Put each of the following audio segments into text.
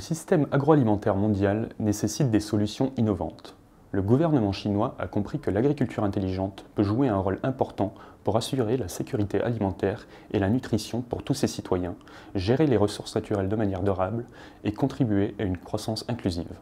Le système agroalimentaire mondial nécessite des solutions innovantes. Le gouvernement chinois a compris que l'agriculture intelligente peut jouer un rôle important pour assurer la sécurité alimentaire et la nutrition pour tous ses citoyens, gérer les ressources naturelles de manière durable et contribuer à une croissance inclusive.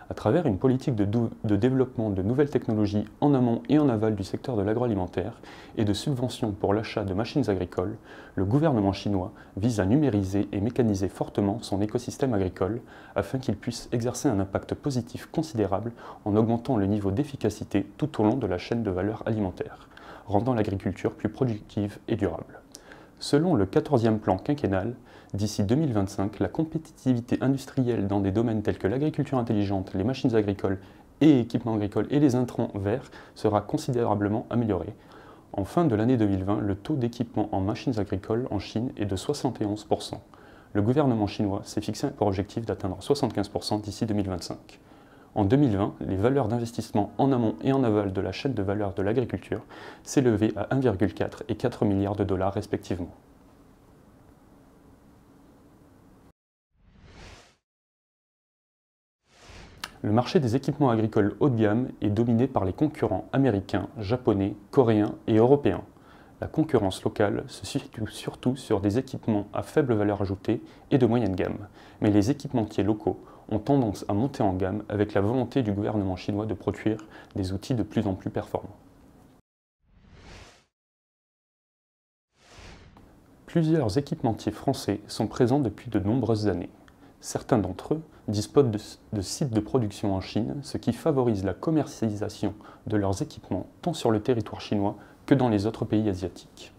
À travers une politique de développement de nouvelles technologies en amont et en aval du secteur de l'agroalimentaire et de subventions pour l'achat de machines agricoles, le gouvernement chinois vise à numériser et mécaniser fortement son écosystème agricole afin qu'il puisse exercer un impact positif considérable en augmentant le niveau d'efficacité tout au long de la chaîne de valeur alimentaire, rendant l'agriculture plus productive et durable. Selon le 14e plan quinquennal, d'ici 2025, la compétitivité industrielle dans des domaines tels que l'agriculture intelligente, les machines agricoles et équipements agricoles et les intrants verts sera considérablement améliorée. En fin de l'année 2020, le taux d'équipement en machines agricoles en Chine est de 71%. Le gouvernement chinois s'est fixé pour objectif d'atteindre 75% d'ici 2025. En 2020, les valeurs d'investissement en amont et en aval de la chaîne de valeur de l'agriculture s'élevaient à 1,4 et 4 milliards de dollars respectivement. Le marché des équipements agricoles haut de gamme est dominé par les concurrents américains, japonais, coréens et européens. La concurrence locale se situe surtout sur des équipements à faible valeur ajoutée et de moyenne gamme, mais les équipementiers locaux ont tendance à monter en gamme avec la volonté du gouvernement chinois de produire des outils de plus en plus performants. Plusieurs équipementiers français sont présents depuis de nombreuses années. Certains d'entre eux disposent de sites de production en Chine, ce qui favorise la commercialisation de leurs équipements tant sur le territoire chinois que dans les autres pays asiatiques.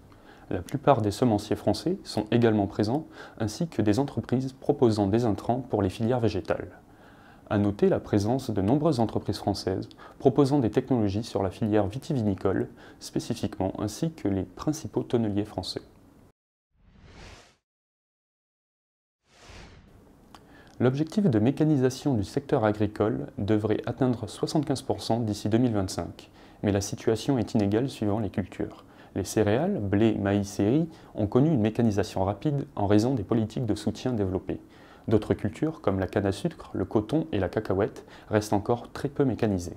La plupart des semenciers français sont également présents, ainsi que des entreprises proposant des intrants pour les filières végétales. À noter la présence de nombreuses entreprises françaises proposant des technologies sur la filière vitivinicole spécifiquement, ainsi que les principaux tonneliers français. L'objectif de mécanisation du secteur agricole devrait atteindre 75% d'ici 2025, mais la situation est inégale suivant les cultures. Les céréales, blé, maïs et riz ont connu une mécanisation rapide en raison des politiques de soutien développées. D'autres cultures, comme la canne à sucre, le coton et la cacahuète, restent encore très peu mécanisées.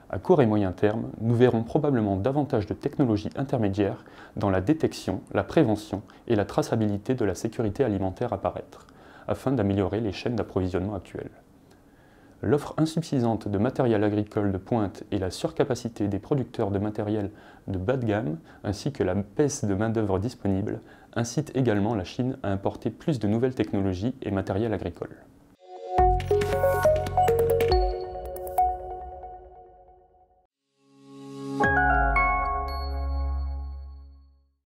À court et moyen terme, nous verrons probablement davantage de technologies intermédiaires dans la détection, la prévention et la traçabilité de la sécurité alimentaire apparaître, afin d'améliorer les chaînes d'approvisionnement actuelles. L'offre insuffisante de matériel agricole de pointe et la surcapacité des producteurs de matériel de bas de gamme, ainsi que la baisse de main-d'œuvre disponible, incitent également la Chine à importer plus de nouvelles technologies et matériel agricole.